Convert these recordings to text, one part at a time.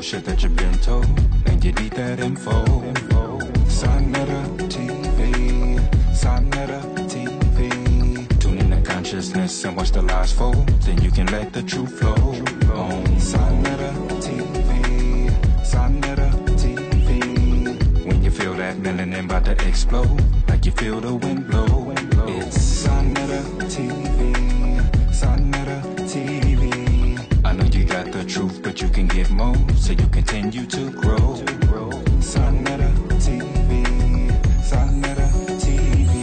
bullshit that you've been told, and you need that info. Sonetta TV, Sonetta TV. Tune in to consciousness and watch the lies fold, then you can let the truth flow. On Sonetta TV, Sonetta TV. When you feel that melanin about to explode, like you feel the wind blow, it's Sonetta TV, Sonetta TV. I know you got the truth, but you can give more, so you continue to grow. Sonetta TV, Sonetta TV.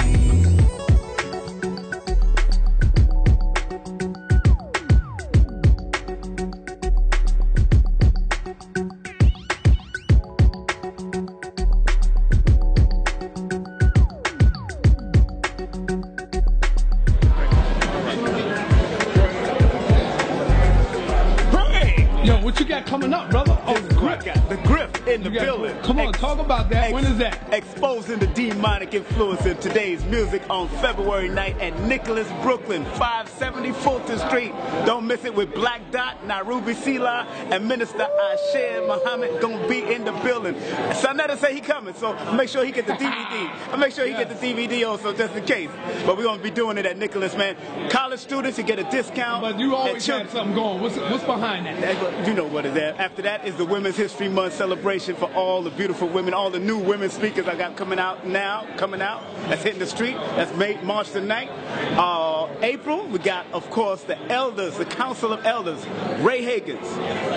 Yo, what you got coming up, brother? Oh, the grip. The grip in the building. Come on, talk about that. When is that? Exposing the demonic influence in today's music on February night at Nicholas, Brooklyn, 570 Fulton Street. Don't miss it with Black Dot, Nairobi Sila, and Minister Asher Muhammad gonna be in the building. Sonetta say he coming, so make sure he get the DVD. I'll make sure he get the DVD also, just in case. But we're gonna be doing it at Nicholas, man. College students, you get a discount. But you always got something going. What's behind that? You know what is there. After that is the Women's History Month celebration for all the beautiful women, all the new women speakers I got coming out. That's hitting the street. That's March the 9th. April, we got, of course, the elders, the Council of Elders, Ray Higgins,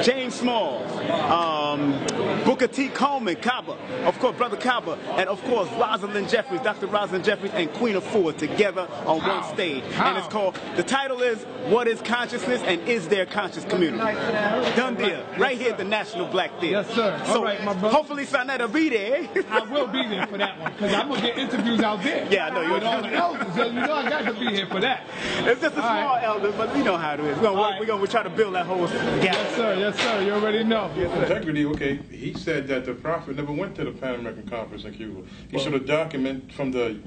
James Smalls, Booker T. Coleman, Kaba, of course, Brother Kaba, and of course, Rosalind Jeffries, Dr. Rosalind Jeffries, and Queen of Four together on one stage. And it's called, the title is, What is Consciousness and Is There Conscious Community? Done deal. Right here at the National Black Theater. Yes, sir. So all right, my brother. Hopefully Sonetta will be there. I will be there for that one, because I'm going to get interviews out there. Yeah, I know you with all the elders. So you know I got to be here for that. It's just a small elder, but we know how it is. We're going to try to build that whole gap. Yes, sir. Yes, sir. You already know. Yes, sir. Integrity, okay. He said that the prophet never went to the Pan American Conference in Cuba. He showed a document from the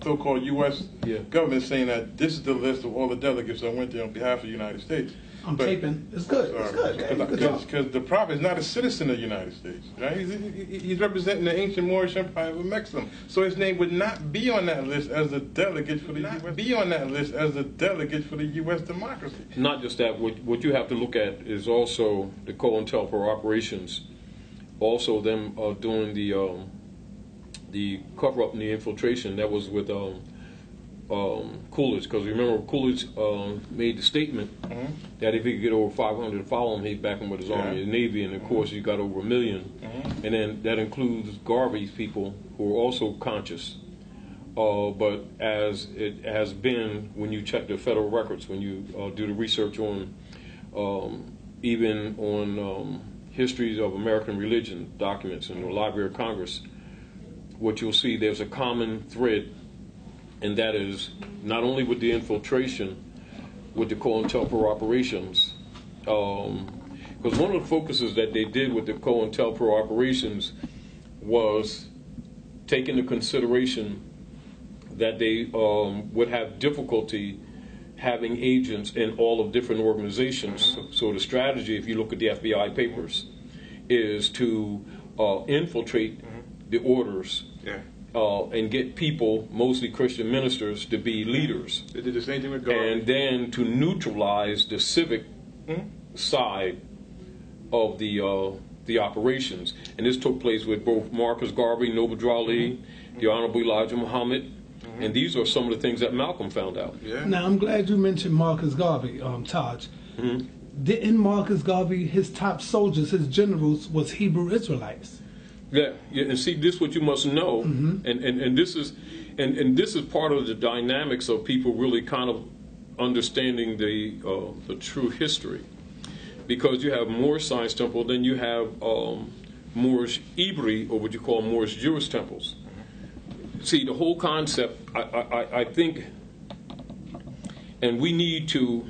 so-called U.S. government saying that this is the list of all the delegates that went there on behalf of the United States. I'm taping. It's good. It's good. Because the prophet is not a citizen of the United States, right? He's representing the ancient Moorish Empire of Mexico, so his name would not be on that list as a delegate for the U.S. Be on that list as a delegate for the U.S. democracy. Not just that. What you have to look at is also the COINTELPRO operations, also them doing the cover-up and the infiltration that was with Coolidge, because remember Coolidge made the statement that if he could get over 500 to follow him, he'd back him with his army and navy, and of course he got over 1 million, and then that includes Garvey's people who are also conscious. But as it has been, when you check the federal records, when you do the research on even on histories of American religion documents in the Library of Congress, what you'll see, there's a common thread. And that is not only with the infiltration, with the COINTELPRO operations, because one of the focuses that they did with the COINTELPRO operations was taking into consideration that they would have difficulty having agents in all of different organizations. So the strategy, if you look at the FBI papers, is to infiltrate the orders. And get people, mostly Christian ministers, to be leaders. They did the same thing with Garvey. And then to neutralize the civic side of the operations. And this took place with both Marcus Garvey, Noble Drew Ali, the Honorable Elijah Muhammad. And these are some of the things that Malcolm found out. Now, I'm glad you mentioned Marcus Garvey, Taj. Didn't Marcus Garvey, his top soldiers, his generals, was Hebrew Israelites? Yeah, and see, this is what you must know, and this is part of the dynamics of people really kind of understanding the true history, because you have Moorish Science Temple, then you have Moorish Ibri, or what you call Moorish Jewish temples. See, the whole concept, I think, and we need to,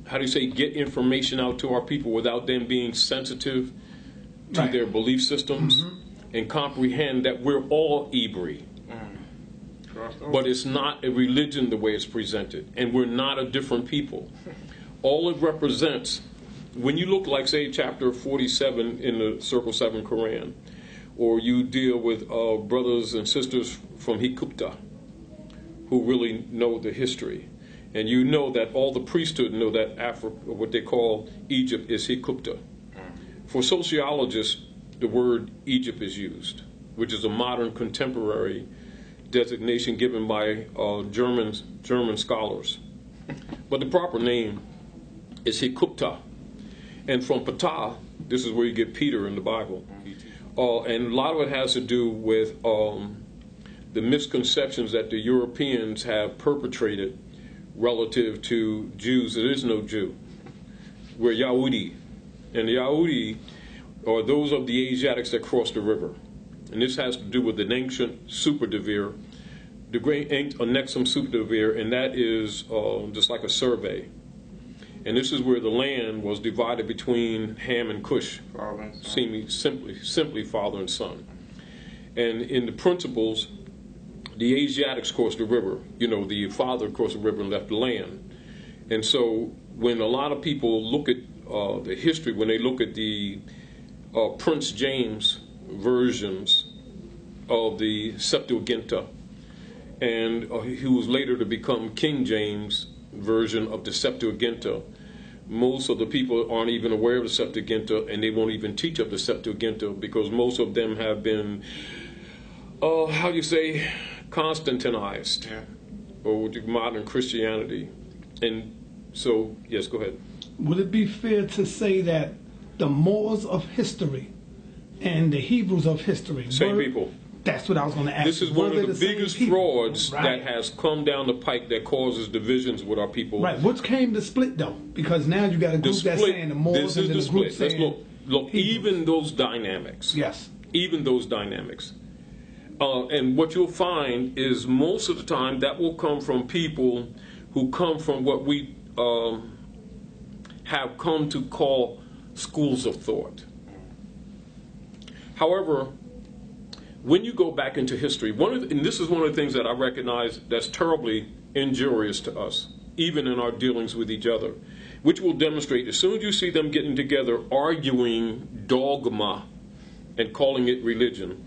how do you say, get information out to our people without them being sensitive to their belief systems, and comprehend that we're all Ibri. But it's not a religion the way it's presented, and we're not a different people. All it represents, when you look like, say, chapter 47 in the Circle 7 Quran, or you deal with brothers and sisters from Hikupta who really know the history, and you know that all the priesthood know that Africa, what they call Egypt, is Hikupta. For sociologists, the word Egypt is used, which is a modern contemporary designation given by German scholars. But the proper name is Hikupta. And from Ptah, this is where you get Peter in the Bible. And a lot of it has to do with the misconceptions that the Europeans have perpetrated relative to Jews. There is no Jew. We're Yahudi. And the Yahudi are those of the Asiatics that crossed the river. And this has to do with an ancient superdivere, the great Annexum superdivere, and that is just like a survey. And this is where the land was divided between Ham and Cush, simply father and son. And in the principles, the Asiatics crossed the river. You know, the father crossed the river and left the land. And so when a lot of people look at the history, when they look at the Prince James versions of the Septuaginta, and who was later to become King James version of the Septuaginta, most of the people aren't even aware of the Septuaginta, and they won't even teach of the Septuaginta because most of them have been, how do you say, Constantinized, or modern Christianity. And so, yes, go ahead. Would it be fair to say that the Moors of history and the Hebrews of history same people? That's what I was going to ask. This is one of the biggest frauds that has come down the pike that causes divisions with our people. Right. Which came to split, though? Because now you got a group that's saying the Moors and then the group saying... Let's look, even those dynamics. Yes. Even those dynamics. And what you'll find is most of the time that will come from people who come from what we have come to call schools of thought. However, when you go back into history, and this is one of the things that I recognize that's terribly injurious to us, even in our dealings with each other, which will demonstrate as soon as you see them getting together arguing dogma and calling it religion,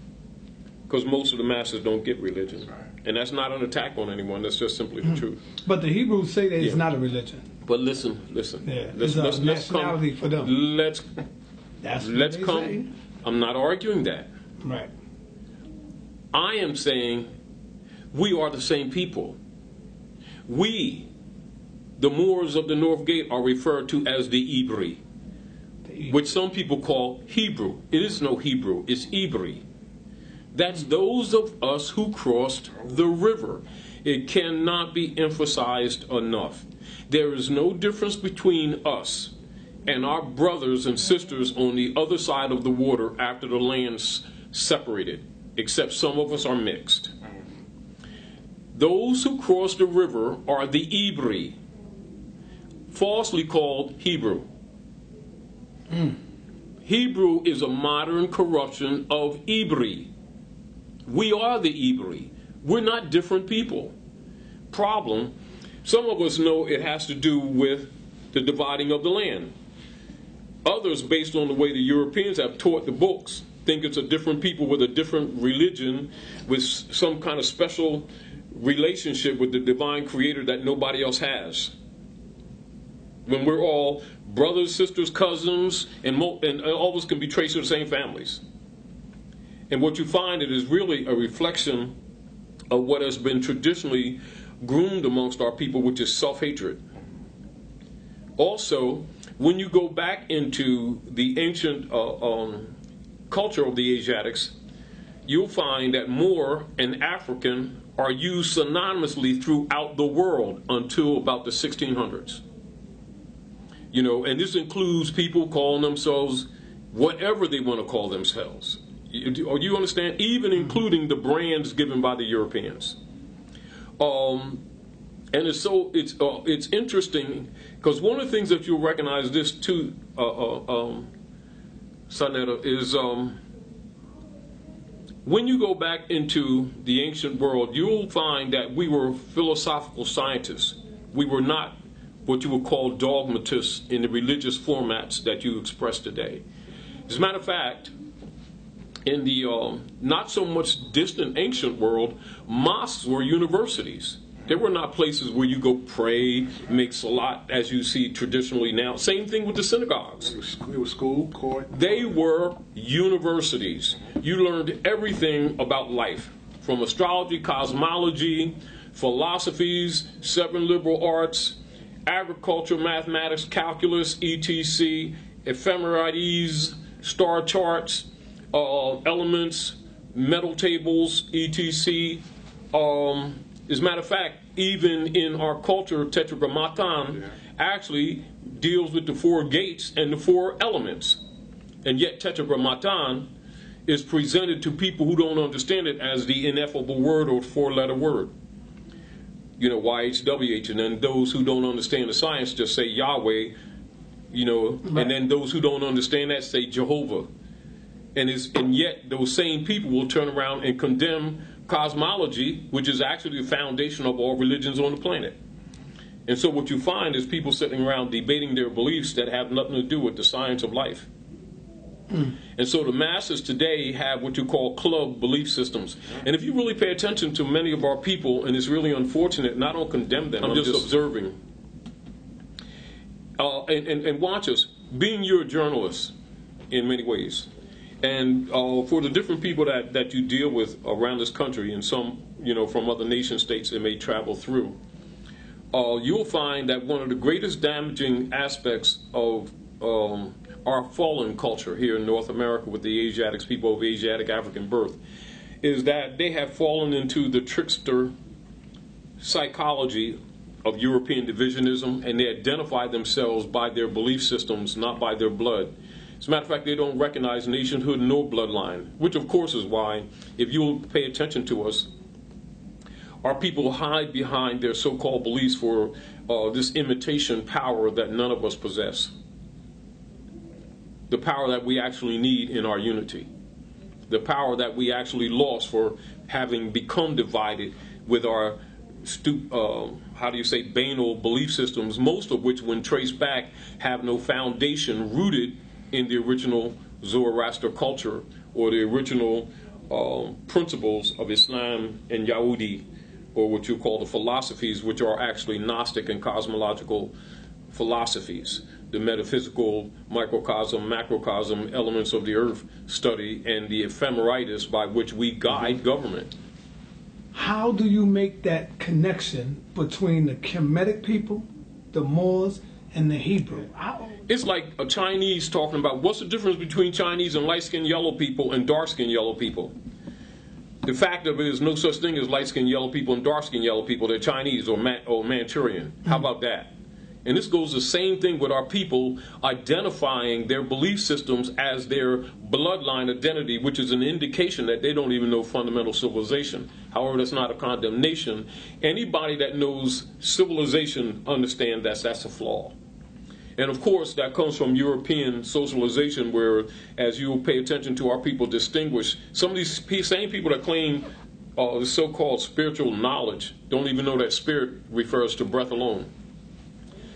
because most of the masses don't get religion. And that's not an attack on anyone, that's just simply the truth. But the Hebrews say that it's not a religion. But listen. Yeah, it's a nationality for them. Let's come. Say. I'm not arguing that. Right. I am saying we are the same people. We, the Moors of the North Gate, are referred to as the Ibri, which some people call Hebrew. It is no Hebrew, it's Ibri. That's those of us who crossed the river. It cannot be emphasized enough. There is no difference between us and our brothers and sisters on the other side of the water after the land's separated, except some of us are mixed. Those who crossed the river are the Ibri, falsely called Hebrew. Hebrew is a modern corruption of Ibri. We are the Ibri. We're not different people. Problem, some of us know it has to do with the dividing of the land. Others, based on the way the Europeans have taught the books, think it's a different people with a different religion, with some kind of special relationship with the divine creator that nobody else has. When we're all brothers, sisters, cousins, and all of us can be traced to the same families. And what you find, it is really a reflection of what has been traditionally groomed amongst our people, which is self-hatred. Also, when you go back into the ancient culture of the Asiatics, you'll find that Moor and African are used synonymously throughout the world until about the 1600s. You know, and this includes people calling themselves whatever they want to call themselves. You understand? Even including the brands given by the Europeans. And it's interesting because one of the things that you'll recognize this too, Sanetta, is when you go back into the ancient world, you'll find that we were philosophical scientists. We were not what you would call dogmatists in the religious formats that you express today. As a matter of fact, in the not so much distant ancient world, mosques were universities. They were not places where you go pray, make salat, as you see traditionally now. Same thing with the synagogues. It was school, court. They were universities. You learned everything about life, from astrology, cosmology, philosophies, 7 liberal arts, agriculture, mathematics, calculus, etc., ephemerides, star charts, elements, metal tables, etc. As a matter of fact, even in our culture, Tetragrammaton actually deals with the 4 gates and the 4 elements. And yet Tetragrammaton is presented to people who don't understand it as the ineffable word or 4-letter word. You know, YHWH, and then those who don't understand the science just say Yahweh, you know, and then those who don't understand that say Jehovah. And yet those same people will turn around and condemn cosmology, which is actually the foundation of all religions on the planet. And so what you find is people sitting around debating their beliefs that have nothing to do with the science of life. And so the masses today have what you call club belief systems. And if you really pay attention to many of our people, and it's really unfortunate, and I don't condemn them, I'm just observing. And watch us, being you're a journalist in many ways. And for the different people that you deal with around this country, and some, you know, from other nation states that may travel through, you'll find that one of the greatest damaging aspects of our fallen culture here in North America with the Asiatics, people of Asiatic African birth, is that they have fallen into the trickster psychology of European divisionism, and they identify themselves by their belief systems, not by their blood. As a matter of fact, they don't recognize nationhood nor bloodline, which of course is why, if you'll pay attention to us, our people hide behind their so-called beliefs for this imitation power that none of us possess. The power that we actually need in our unity. The power that we actually lost for having become divided with our banal belief systems, most of which, when traced back, have no foundation rooted in the original Zoroaster culture or the original principles of Islam and Yahudi, or what you call the philosophies, which are actually Gnostic and cosmological philosophies. The metaphysical microcosm, macrocosm elements of the earth study, and the ephemerides by which we guide government. How do you make that connection between the Kemetic people, the Moors, and the Hebrew? It's like a Chinese talking about what's the difference between Chinese and light-skinned yellow people and dark-skinned yellow people. The fact of it is no such thing as light-skinned yellow people and dark-skinned yellow people. They're Chinese or Manchurian. How about that? And this goes the same thing with our people identifying their belief systems as their bloodline identity, which is an indication that they don't even know fundamental civilization. However, that's not a condemnation. Anybody that knows civilization understands that's a flaw. And of course, that comes from European socialization, where, as you will pay attention to, our people distinguish some of these same people that claim the so-called spiritual knowledge don't even know that spirit refers to breath alone.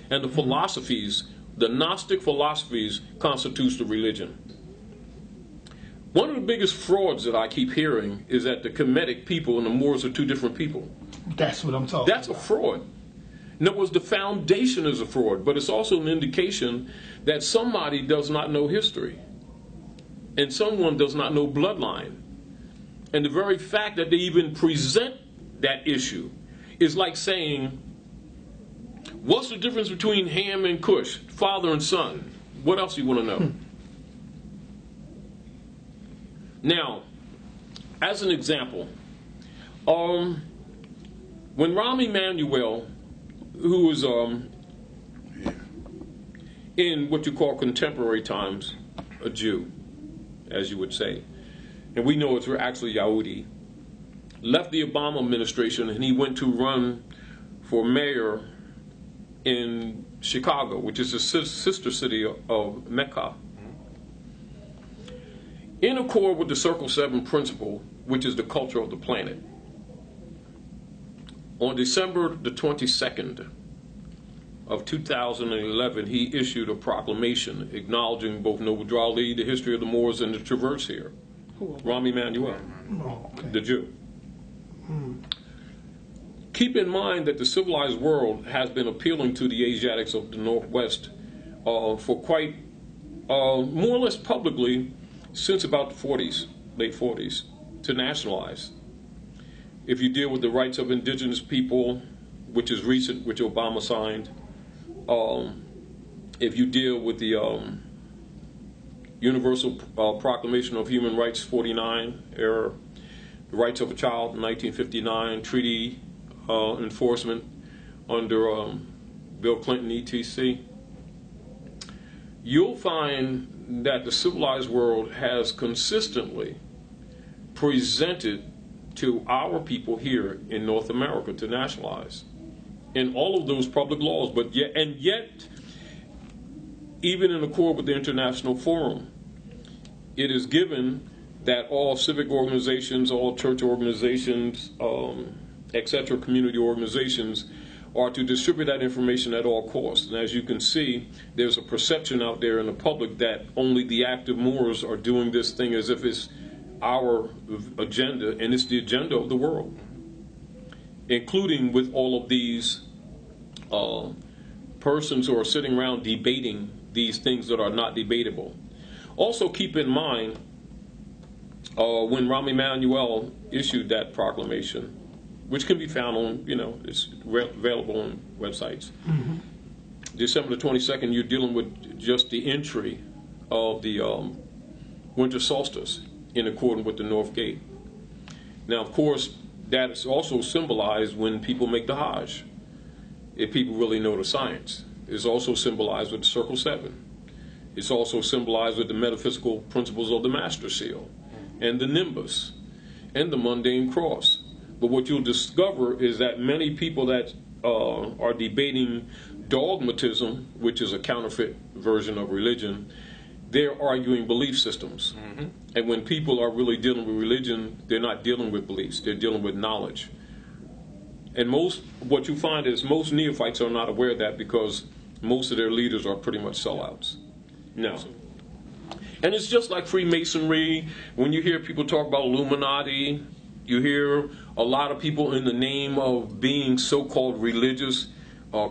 And the philosophies, the Gnostic philosophies, constitutes the religion. One of the biggest frauds that I keep hearing is that the Kemetic people and the Moors are 2 different people. That's what I'm talking about. That's a fraud. In other words, the foundation is a fraud, but it's also an indication that somebody does not know history, and someone does not know bloodline. And the very fact that they even present that issue is like saying, what's the difference between Ham and Cush, father and son? What else do you want to know? Now, as an example, when Rahm Emanuel, who was in what you call contemporary times, a Jew, as you would say, and we know it's actually Yahudi, left the Obama administration and he went to run for mayor in Chicago, which is a sister city of Mecca. In accord with the Circle 7 principle, which is the culture of the planet, on December the 22nd, of 2011, he issued a proclamation acknowledging both Noble Ali, the history of the Moors, and the Traverse here. Rahm Emanuel, the Jew. Keep in mind that the civilized world has been appealing to the Asiatics of the Northwest for quite more or less publicly since about the 40s, late 40s, to nationalize. If you deal with the rights of indigenous people, which is recent, which Obama signed, if you deal with the Universal Proclamation of Human Rights 49 era, the rights of a child in 1959, treaty enforcement under Bill Clinton, etc., you'll find that the civilized world has consistently presented to our people here in North America to nationalize in all of those public laws, but yet, even in accord with the International Forum, it is given that all civic organizations, all church organizations, etc., community organizations, are to distribute that information at all costs. And as you can see, there's a perception out there in the public that only the active Moors are doing this thing as if it's our agenda, and it's the agenda of the world, including with all of these persons who are sitting around debating these things that are not debatable. Also keep in mind, when Rahm Emanuel issued that proclamation, which can be found on, it's available on websites. December the 22nd, you're dealing with just the entry of the winter solstice in accordance with the North Gate. Now, of course, that is also symbolized when people make the Hajj, if people really know the science. It's also symbolized with the Circle 7. It's also symbolized with the metaphysical principles of the Master Seal, and the Nimbus, and the Mundane Cross. But what you'll discover is that many people that are debating dogmatism, which is a counterfeit version of religion, they're arguing belief systems. And when people are really dealing with religion, they're not dealing with beliefs, they're dealing with knowledge. And what you find is most neophytes are not aware of that because most of their leaders are pretty much sellouts. No. And it's just like Freemasonry. When you hear people talk about Illuminati, you hear a lot of people in the name of being so-called religious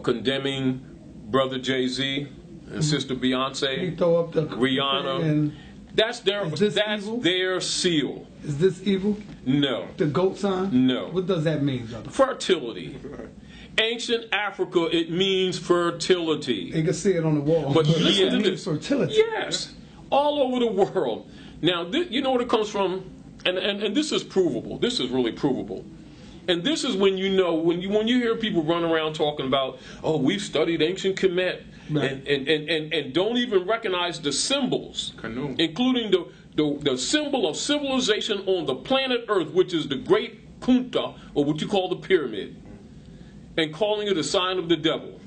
condemning Brother Jay-Z and Sister Beyonce, Rihanna. That's their seal. Is this evil? No. The goat sign? No. What does that mean, brother? Fertility. Ancient Africa, it means fertility. You can see it on the wall. But listen to this. Fertility. Yes. All over the world. Now, you know where it comes from? And this is provable. This is really provable. And this is when you know, when you hear people run around talking about, oh, we've studied ancient Kemet, right, and don't even recognize the symbols, including the symbol of civilization on the planet Earth, which is the Great Kunta, or what you call the pyramid, and calling it a sign of the devil.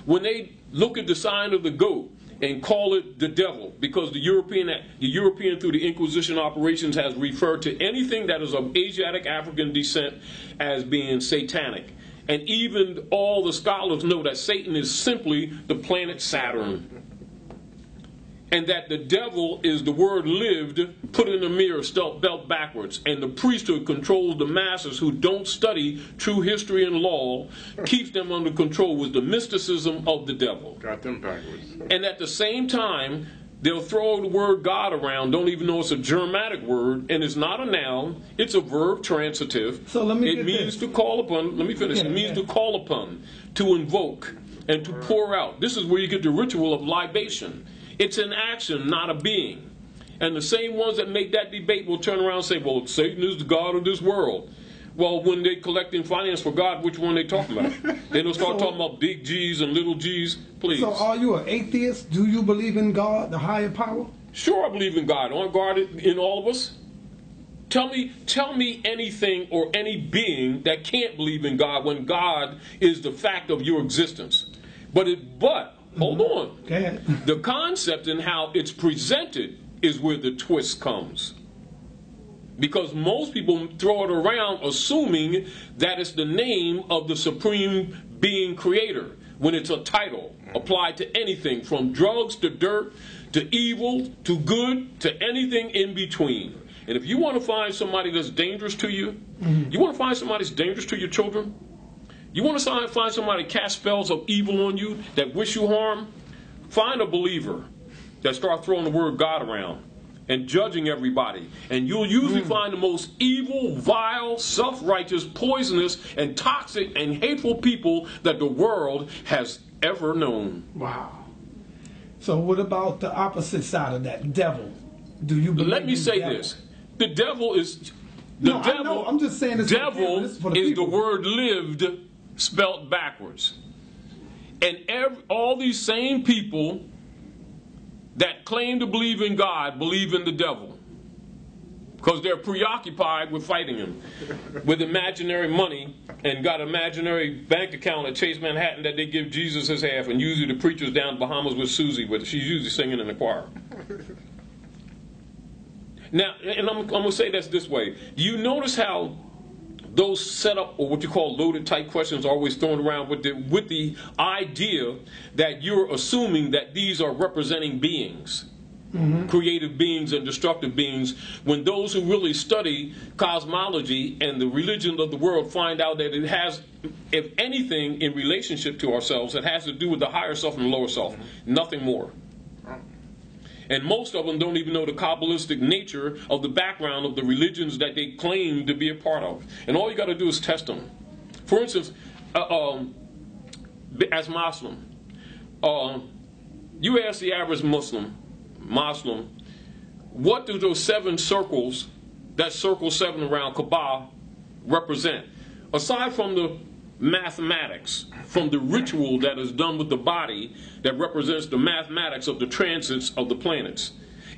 When they look at the sign of the goat and call it the devil, because the European through the Inquisition operations has referred to anything that is of Asiatic African descent as being satanic. And even all the scholars know that Satan is simply the planet Saturn. And that the devil is the word lived, put in a mirror, spelled backwards. And the priesthood controls the masses who don't study true history and law, keeps them under control with the mysticism of the devil. Got them backwards. And at the same time, they'll throw the word God around, don't even know it's a Germanic word, and it's not a noun, it's a verb transitive. So let me It means to call upon, let me finish, it means to call upon, to invoke, and to pour out. This is where you get the ritual of libation. It's an action, not a being. And the same ones that make that debate will turn around and say, well, Satan is the God of this world. Well, when they collecting finance for God, which one they talking about? They don't start talking about big G's and little G's, please. So are you an atheist? Do you believe in God, the higher power? Sure, I believe in God. Aren't God in all of us? Tell me anything or any being that can't believe in God when God is the fact of your existence. But hold on. Okay. The concept and how it's presented is where the twist comes. Because most people throw it around assuming that it's the name of the supreme being creator, when it's a title applied to anything from drugs to dirt to evil to good to anything in between. And if you want to find somebody that's dangerous to you, you want to find somebody that's dangerous to your children, you want to find somebody cast spells of evil on you that wish you harm, find a believer that start throwing the word God around and judging everybody. And you'll usually find the most evil, vile, self-righteous, poisonous, and toxic and hateful people that the world has ever known. Wow. So what about the opposite side of that, devil? Do you believe Let me say devil? this. The devil is... I know. I'm just saying this. Devil for the is people. the word lived spelt backwards. And all these same people that claim to believe in God believe in the devil, because they're preoccupied with fighting him with imaginary money and got an imaginary bank account at Chase Manhattan that they give Jesus his half, and usually the preacher's down in Bahamas with Susie, but she's usually singing in the choir. Now, and I'm going to say this way. You notice how those set up, or what you call loaded type questions, are always thrown around with the idea that you're assuming that these are representing beings, creative beings and destructive beings, when those who really study cosmology and the religion of the world find out that it has, if anything, in relationship to ourselves, it has to do with the higher self and the lower self, nothing more. And most of them don't even know the Kabbalistic nature of the background of the religions that they claim to be a part of. And all you got to do is test them. For instance, as Muslim, you ask the average Muslim, what do those 7 circles, that circle 7 around Kaaba, represent? Aside from the mathematics, from the ritual that is done with the body that represents the mathematics of the transits of the planets.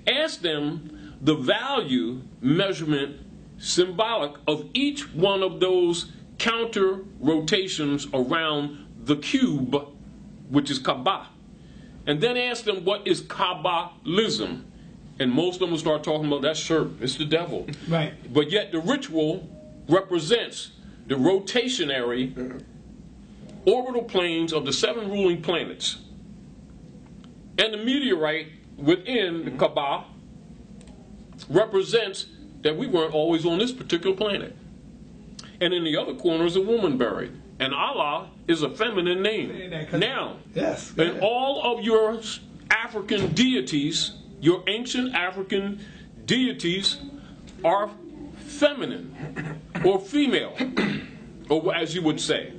Ask them the value measurement symbolic of each one of those counter rotations around the cube, which is Kaaba. And then ask them what is Kabbalism. And most of them will start talking about that shirt. It's the devil. Right. But yet the ritual represents the rotationary orbital planes of the 7 ruling planets. And the meteorite within the Kaaba represents that we weren't always on this particular planet. And in the other corner is a woman buried. And Allah is a feminine name. Now, yes, and all of your African deities, your ancient African deities, are feminine or female, or as you would say.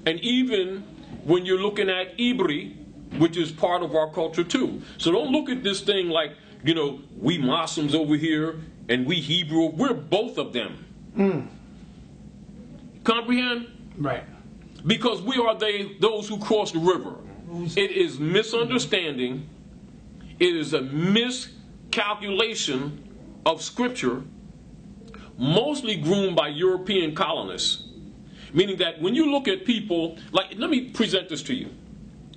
And even when you're looking at Ibri, which is part of our culture too. So don't look at this thing like, we Muslims over here and we Hebrew. We're both of them. Comprehend? Right. Because we are those who cross the river. It is misunderstanding. It is a miscalculation of Scripture, mostly groomed by European colonists. Meaning that when you look at people, like, let me present this to you.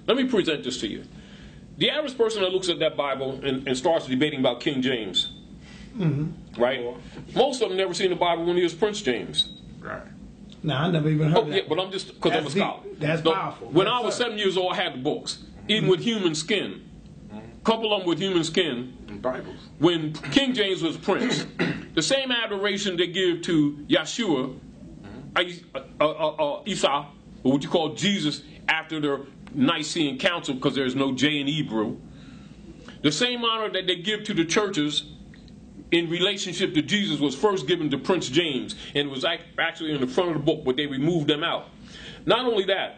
The average person that looks at that Bible and starts debating about King James, right? Most of them never seen the Bible when he was Prince James. Right. No, I never even heard that. Yeah, but I'm just, because I'm a scholar. That's powerful. When I was 7 years old, I had the books, even with human skin. Couple of them with human skin. Bibles. When King James was Prince, the same adoration they give to Yeshua, Isa, or what you call Jesus, after the Nicene Council, because there's no J in Hebrew. The same honor that they give to the churches in relationship to Jesus was first given to Prince James, and it was actually in the front of the book, but they removed them out. Not only that,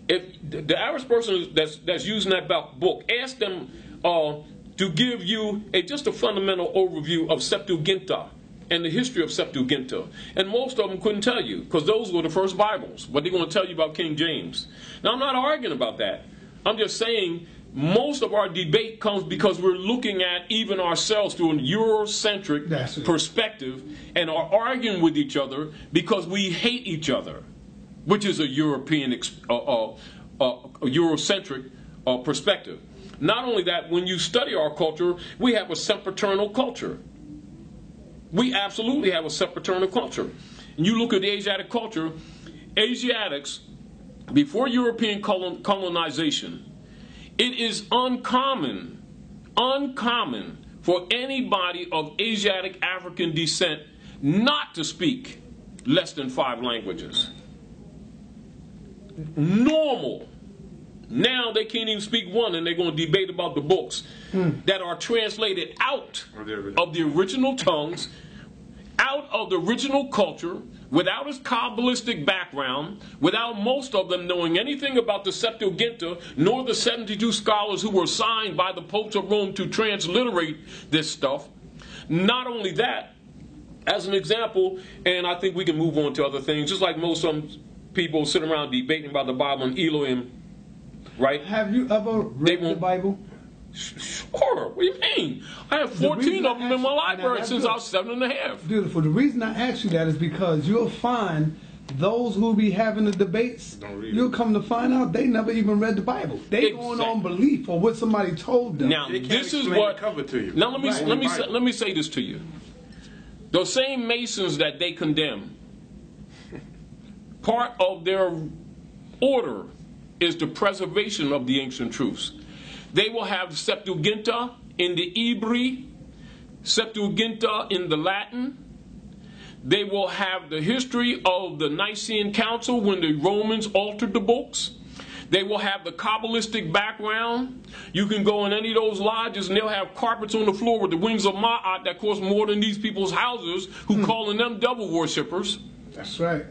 if the average person that's using that book, ask them to give you just a fundamental overview of Septuaginta and the history of Septuaginta. And most of them couldn't tell you, because those were the first Bibles. But they're going to tell you about King James. Now, I'm not arguing about that. I'm just saying most of our debate comes because we're looking at even ourselves through an Eurocentric perspective and are arguing with each other because we hate each other, which is a European, Eurocentric perspective. Not only that, when you study our culture, we have a sempiternal culture. We absolutely have a sepulchral culture. And you look at the Asiatic culture, Asiatics, before European colonization, it is uncommon for anybody of Asiatic African descent not to speak less than 5 languages. Normal. Now they can't even speak one, and they're going to debate about the books that are translated out of the original tongues, out of the original culture, without its Kabbalistic background, without most of them knowing anything about the Septuaginta, nor the 72 scholars who were assigned by the popes of Rome to transliterate this stuff. Not only that, as an example, and I think we can move on to other things, just like some people sit around debating about the Bible and Elohim, right? Have you ever read the Bible? Sure. What do you mean? I have 14 of them in my library since I was 7.5. Beautiful. The reason I ask you that is because you'll find those who be having the debates, you'll come to find out they never even read the Bible. They going on belief or what somebody told them. Now, this is what cover to you. Now let me say this to you. Those same Masons that they condemn, part of their order is the preservation of the ancient truths. They will have Septuaginta in the Hebrew, Septuaginta in the Latin. They will have the history of the Nicene Council when the Romans altered the books. They will have the Kabbalistic background. You can go in any of those lodges and they'll have carpets on the floor with the wings of Ma'at that cost more than these people's houses who calling them devil worshippers. That's right.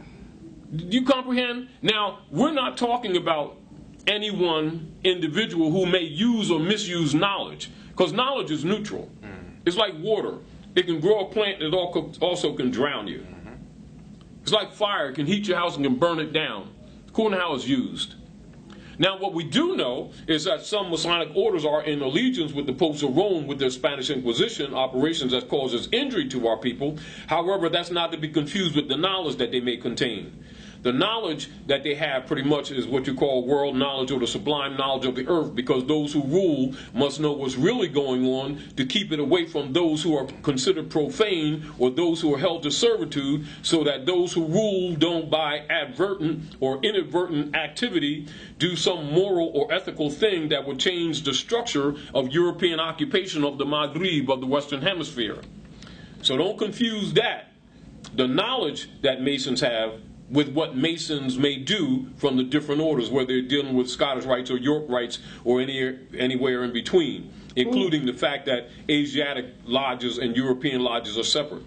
Do you comprehend? Now, we're not talking about any one individual who may use or misuse knowledge, because knowledge is neutral. It's like water. It can grow a plant that also can drown you. It's like fire. It can heat your house and can burn it down, according to how it's used. Now, what we do know is that some Masonic orders are in allegiance with the popes of Rome with their Spanish Inquisition operations that causes injury to our people. However, that's not to be confused with the knowledge that they may contain. The knowledge that they have pretty much is what you call world knowledge or the sublime knowledge of the earth, because those who rule must know what's really going on to keep it away from those who are considered profane or those who are held to servitude, so that those who rule don't by advertent or inadvertent activity do some moral or ethical thing that would change the structure of European occupation of the Maghrib of the Western Hemisphere. So don't confuse that, the knowledge that Masons have, with what Masons may do from the different orders, whether they're dealing with Scottish rites or York rites or anywhere in between, including the fact that Asiatic lodges and European lodges are separate.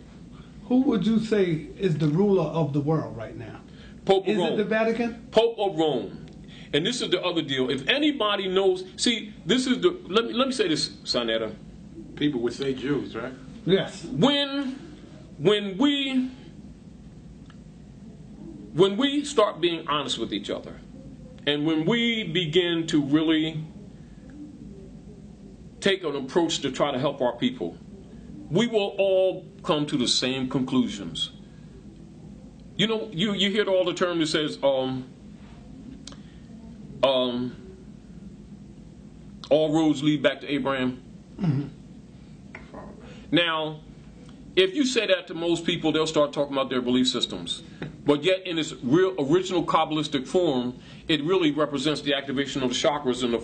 Who would you say is the ruler of the world right now? Pope of Rome. Is it the Vatican? Pope of Rome. And this is the other deal. If anybody knows, see, this is the, let me say this, Sonetta. People would say Jews, right? Yes. When we start being honest with each other, and when we begin to really take an approach to try to help our people, we will all come to the same conclusions. You know, you hear all the term that says, all roads lead back to Abraham. Mm-hmm. Now, if you say that to most people, they'll start talking about their belief systems. But yet, in its real original Kabbalistic form, it really represents the activation of the chakras and the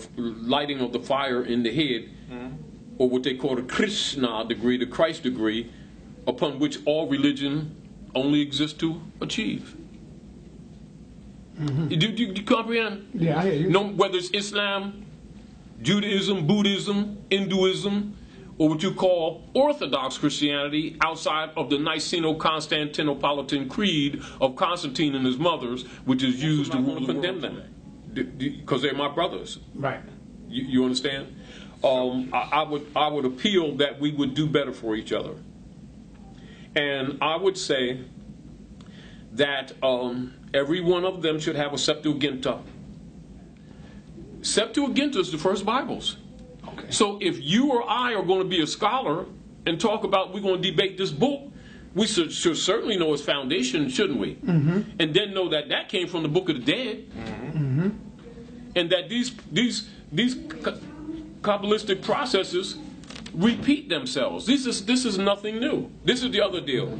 lighting of the fire in the head, or what they call the Krishna degree, the Christ degree, upon which all religion only exists to achieve. Do you comprehend? Yeah, I hear you. No, whether it's Islam, Judaism, Buddhism, Hinduism, or what you call Orthodox Christianity outside of the Niceno-Constantinopolitan Creed of Constantine and his mothers, which is used to rule condemn them. Because they're my brothers. Right. You understand? I would appeal that we would do better for each other. And I would say that every one of them should have a Septuaginta. Septuaginta is the first Bibles. Okay. So if you or I are going to be a scholar and talk about, we're going to debate this book, we should certainly know its foundation, shouldn't we? Mm-hmm. And then know that that came from the Book of the Dead. Mm-hmm. And that these Kabbalistic processes repeat themselves. This is nothing new. This is the other deal.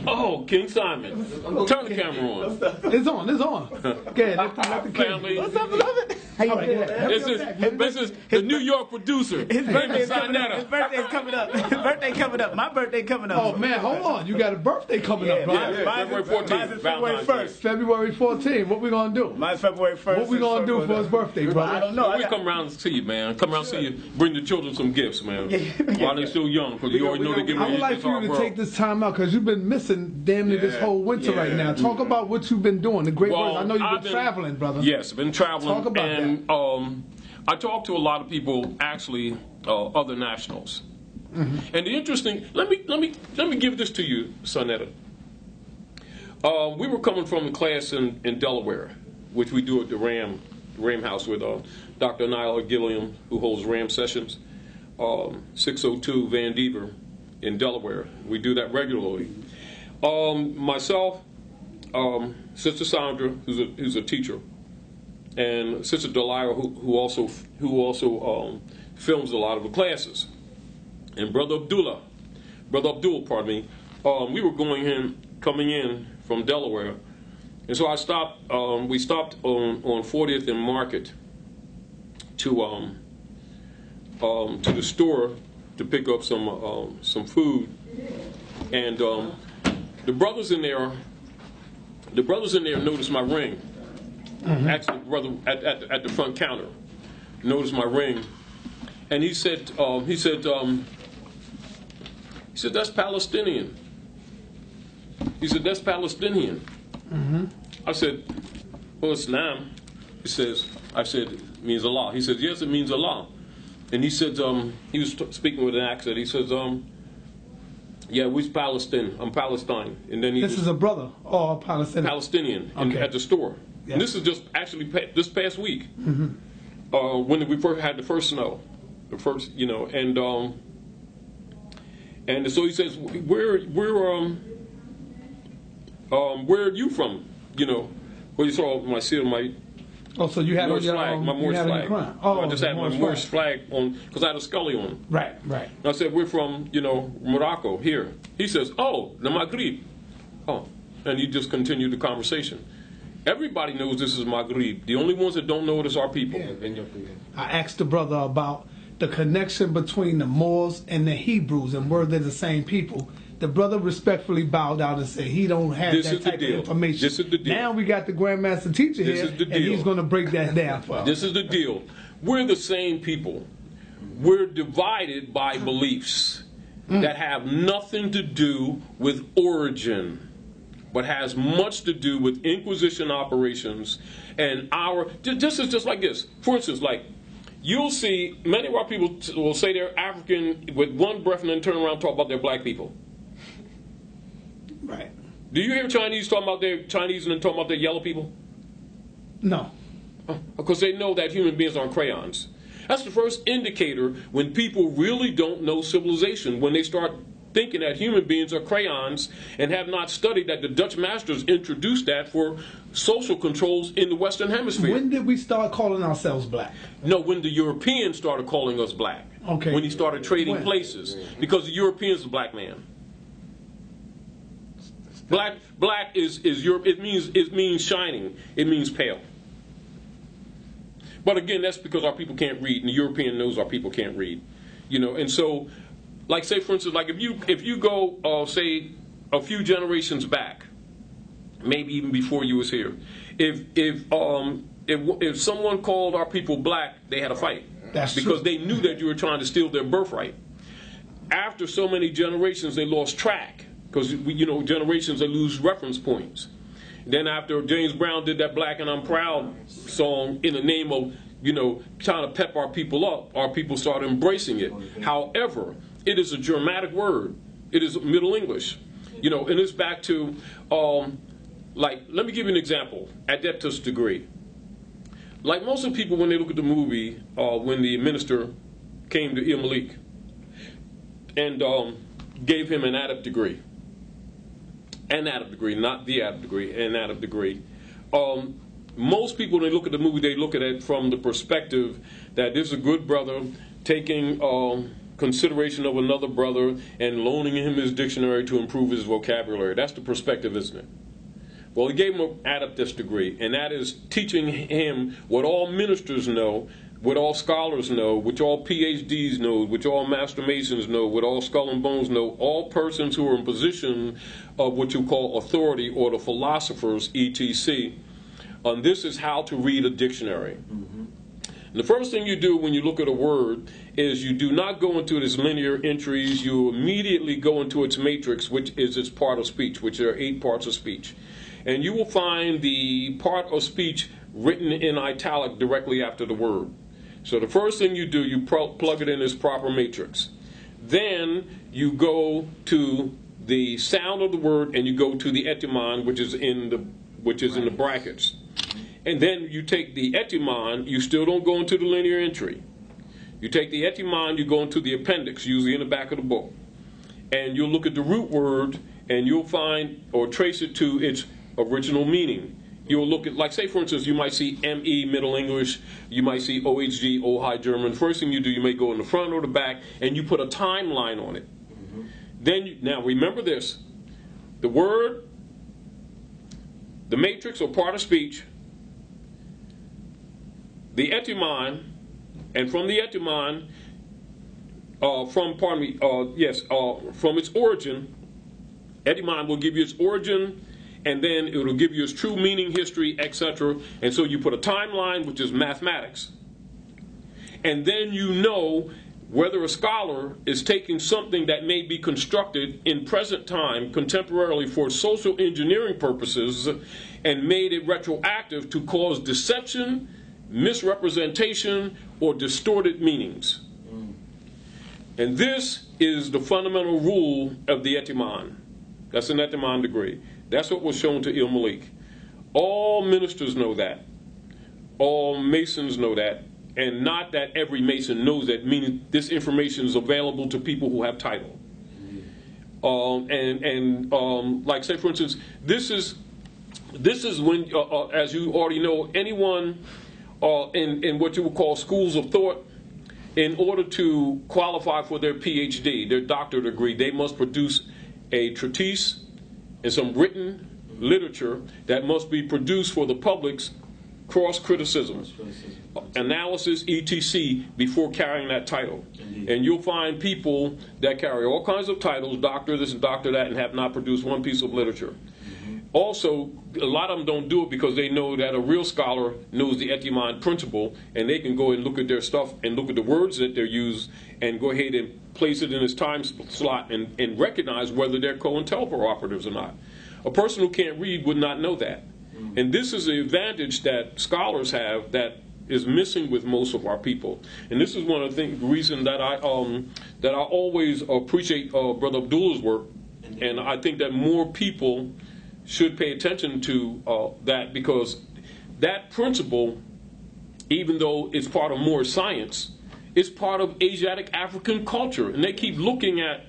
Oh, King Simon. Turn the camera on. It's on. It's on. Okay, let the family. What's up, beloved? How you doing? This is the New York producer. His birthday's coming up. His birthday's coming up. His birthday coming up. My birthday coming up. Oh man, hold on. You got a birthday coming up, bro. February 14th. Mine's February 1st. February 14th. What we gonna do? Mine's February 1st. What we gonna do for his birthday, bro? I don't know. We come around to see you, man. Come around to see you. Bring the children some gifts, man. While they're still young, because you already know they're giving you I would like for you to take this time out because you've been missing damn near this whole winter right now. Talk about what you've been doing. The great work. I know you've been traveling, brother. Yes, I've been traveling. Talk about that. I talked to a lot of people, actually, other nationals. And the interesting, let me give this to you, Sonetta. We were coming from a class in Delaware, which we do at the Ram House with Dr. Nyla Gilliam, who holds Ram sessions, 602 Van Dever in Delaware. We do that regularly. Myself, Sister Sandra, who's a teacher, and Sister Delilah, who also films a lot of the classes, and Brother Abdul, pardon me. We were coming in from Delaware, and so I stopped. We stopped on 40th and Market to the store to pick up some food, and the brothers in there noticed my ring. Actually, the brother at the front counter noticed my ring, and he said that's Palestinian. He said that's Palestinian. I said, well, Islam. I said it means Allah. He said, yes, it means Allah. And he said he was speaking with an accent. He says yeah, we're Palestine. I'm Palestine. And then this is a brother or Palestinian. Palestinian at the store. Yeah. And this is just actually this past week when we first had the first snow, and so he says, where are you from? Well, you saw my seal, my so you had Morse flag, my Morse flag. I just had my Morse flag on because I had a Scully on. Right. And I said, we're from Morocco here. He says, oh, the Maghrib. Oh, and he just continued the conversation. Everybody knows this is Maghrib. The only ones that don't know it is our people. I asked the brother about the connection between the Moors and the Hebrews and were they the same people. The brother respectfully bowed out and said he don't have that type of information. This is the deal. Now we got the Grandmaster Teacher here, and he's going to break that down for us. This is the deal. We're the same people. We're divided by beliefs that have nothing to do with origin, but has much to do with Inquisition operations and this is just like this. For instance, like you'll see many of our people will say they're African with one breath and then turn around and talk about their black people. Right. Do you hear Chinese talking about their Chinese and then talking about their yellow people? No. Because they know that human beings aren't crayons. That's the first indicator when people really don't know civilization, when they start thinking that human beings are crayons and have not studied that the Dutch masters introduced that for social controls in the Western Hemisphere. When did we start calling ourselves black? No, when the Europeans started calling us black. Okay. When he started trading places. Because the Europeans are black man. Black is Europe. It means shining. It means pale. But again, that's because our people can't read, and the European knows our people can't read. And so, like say for instance, like if you go say a few generations back, maybe even before you was here, if someone called our people black, they had a fight. That's because true. They knew that you were trying to steal their birthright. After so many generations, they lost track. Because, generations, they lose reference points. Then after James Brown did that Black and I'm Proud song in the name of, trying to pep our people up, our people started embracing it. However, it is a Germanic word. It is Middle English. And it's back to, let me give you an example. Adeptus degree. Like most of the people, when they look at the movie, when the minister came to Malik and gave him an adept degree. An adept degree, not the adept degree, an adept degree. most people, when they look at the movie, they look at it from the perspective that this is a good brother taking consideration of another brother and loaning him his dictionary to improve his vocabulary. That's the perspective, isn't it? Well, he gave him an adeptus degree, and that is teaching him what all ministers know, what all scholars know, which all PhDs know, which all Master Masons know, what all Skull and Bones know, all persons who are in position of what you call authority or the philosophers, etc. And this is how to read a dictionary. The first thing you do when you look at a word is you do not go into its linear entries. You immediately go into its matrix, which is its part of speech, which there are 8 parts of speech. And you will find the part of speech written in italic directly after the word. So the first thing you do, you plug it in its proper matrix. Then you go to the sound of the word and you go to the etymon, which is in the brackets. And then you take the etymon, you still don't go into the linear entry. You take the etymon, you go into the appendix, usually in the back of the book. And you'll look at the root word and you'll find or trace it to its original meaning. You'll look at, like, say, for instance, you might see ME, Middle English, you might see OHG, Old High German. First thing you do, you may go in the front or the back, and you put a timeline on it. Then, now remember this, the word, the matrix or part of speech, the etymon, and from the etymon, from its origin, etymon will give you its origin, and then it will give you its true meaning, history, etc. And so you put a timeline, which is mathematics. And then you know whether a scholar is taking something that may be constructed in present time, contemporarily, for social engineering purposes, and made it retroactive to cause deception, misrepresentation, or distorted meanings. And this is the fundamental rule of the etymon. That's an etymon degree. That's what was shown to Malik. All ministers know that. All Masons know that. And not that every Mason knows that, meaning this information is available to people who have title. Like, say, for instance, this is when, as you already know, anyone in what you would call schools of thought, in order to qualify for their PhD, their doctorate degree, they must produce a treatise and some written literature that must be produced for the public's cross-criticism, analysis, etc., before carrying that title. And you'll find people that carry all kinds of titles, doctor this and doctor that, and have not produced one piece of literature. Also, a lot of them don't do it because they know that a real scholar knows the etymon principle, and they can go and look at their stuff and look at the words that they're used and go ahead and place it in its time slot and recognize whether they're COINTELPRO-operatives or not. A person who can't read would not know that. And this is the advantage that scholars have that is missing with most of our people. And this is one of the reasons that I always appreciate Brother Abdullah's work, and I think that more people should pay attention to that, because that principle, even though it's part of Moorish science, it's part of Asiatic African culture. And they keep looking at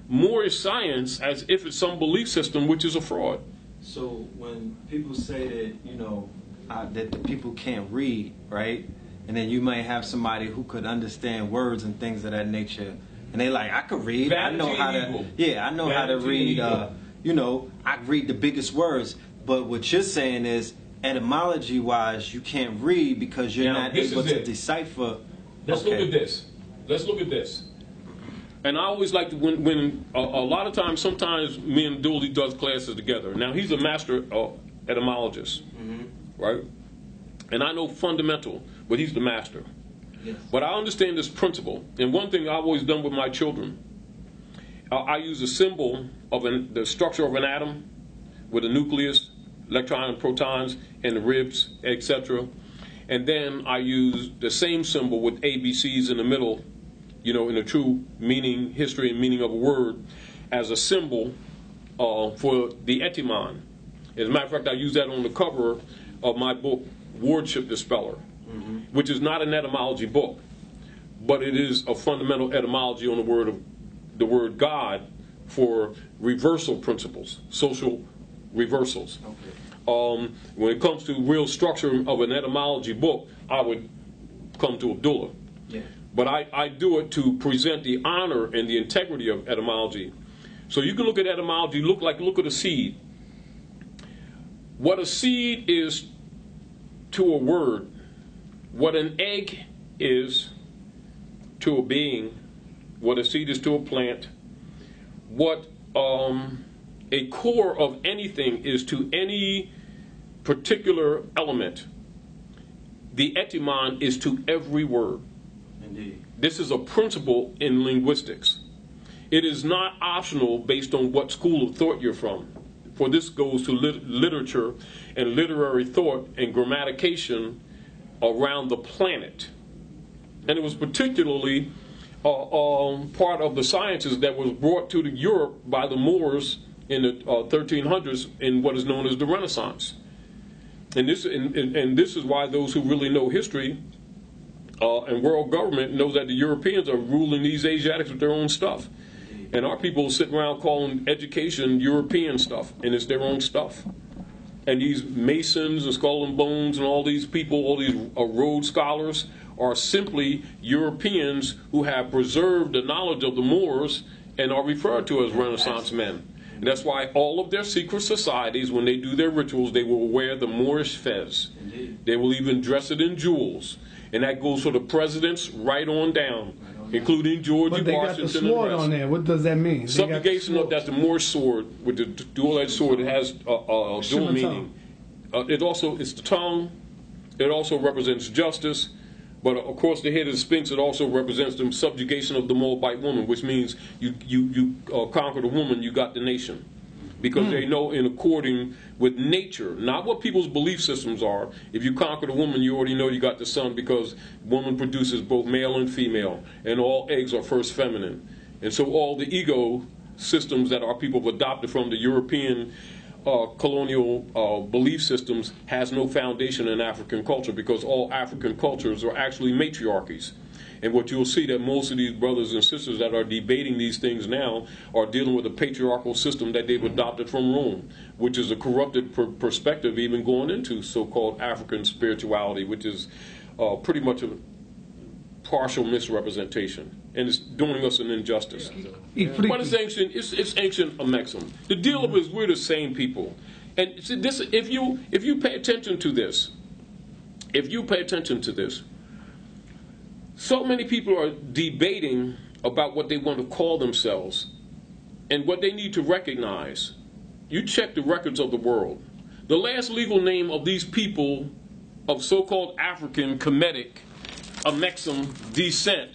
Moorish science as if it's some belief system, which is a fraud. So when people say that, that the people can't read, right? And then you might have somebody who could understand words and things of that nature, and they like, I could read. I know how to read. I read the biggest words. But what you're saying is, etymology-wise, you can't read because you're not able to decipher. Let's look at this. Let's look at this. And I always like to, when a lot of times, sometimes me and Dooley does classes together. Now, he's a master etymologist, right? And I know fundamental, but he's the master. Yes. But I understand this principle. And one thing I've always done with my children, I use a symbol of the structure of an atom with a nucleus, electrons and protons, and the ribs, etc. And then I use the same symbol with ABCs in the middle, in the true meaning, history, and meaning of a word, as a symbol for the etymon. As a matter of fact, I use that on the cover of my book, Wardship Dispeller, which is not an etymology book, but it is a fundamental etymology on the word God for reversal principles, social reversals. when it comes to real structure of an etymology book, I would come to Abdullah. Yeah. But I do it to present the honor and the integrity of etymology. So you can look at etymology, look at a seed. What a seed is to a word, what an egg is to a being, what a seed is to a plant, what a core of anything is to any particular element, the etymon is to every word. Indeed. This is a principle in linguistics. It is not optional based on what school of thought you're from. For this goes to literature and literary thought and grammatication around the planet. And it was particularly part of the sciences that was brought to Europe by the Moors in the 1300s in what is known as the Renaissance. And this is why those who really know history and world government know that the Europeans are ruling these Asiatics with their own stuff. And our people sit around calling education European stuff, and it's their own stuff. And these Masons and Skull and Bones and all these people, all these Rhodes scholars, are simply Europeans who have preserved the knowledge of the Moors and are referred to as Renaissance men. And that's why all of their secret societies, when they do their rituals, they will wear the Moorish fez. Indeed. They will even dress it in jewels. And that goes for the presidents right on down, including George Washington. But they got the sword on there. What does that mean? Subjugation, that's the Moorish sword with the dual-edged sword. It has a dual meaning. It's the tongue. It also represents justice. But of course, the head of the Sphinx, it also represents the subjugation of the Moabite woman, which means you conquer the woman, you got the nation. Because they know in according with nature, not what people's belief systems are. If you conquer the woman, you already know you got the son, because woman produces both male and female, and all eggs are first feminine. And so all the ego systems that our people have adopted from the European colonial belief systems has no foundation in African culture, because all African cultures are actually matriarchies. And what you'll see that most of these brothers and sisters that are debating these things now are dealing with a patriarchal system that they've adopted from Rome, which is a corrupted perspective even going into so-called African spirituality, which is pretty much a partial misrepresentation. And it's doing us an injustice. But it's ancient. It's ancient Amexem. The deal is we're the same people. And see, this, if you pay attention to this, so many people are debating about what they want to call themselves, and what they need to recognize. You check the records of the world. The last legal name of these people of so-called African, Kemetic, Amexem descent,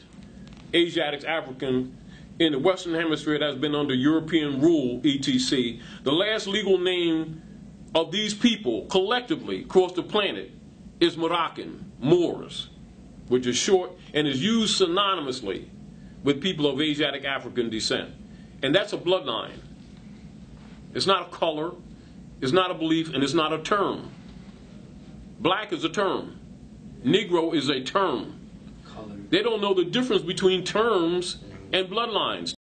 Asiatic African, in the Western Hemisphere that has been under European rule, etc. The last legal name of these people collectively across the planet is Moroccan, Moors, which is short and is used synonymously with people of Asiatic African descent. And that's a bloodline. It's not a color, it's not a belief, and it's not a term. Black is a term. Negro is a term. They don't know the difference between terms and bloodlines.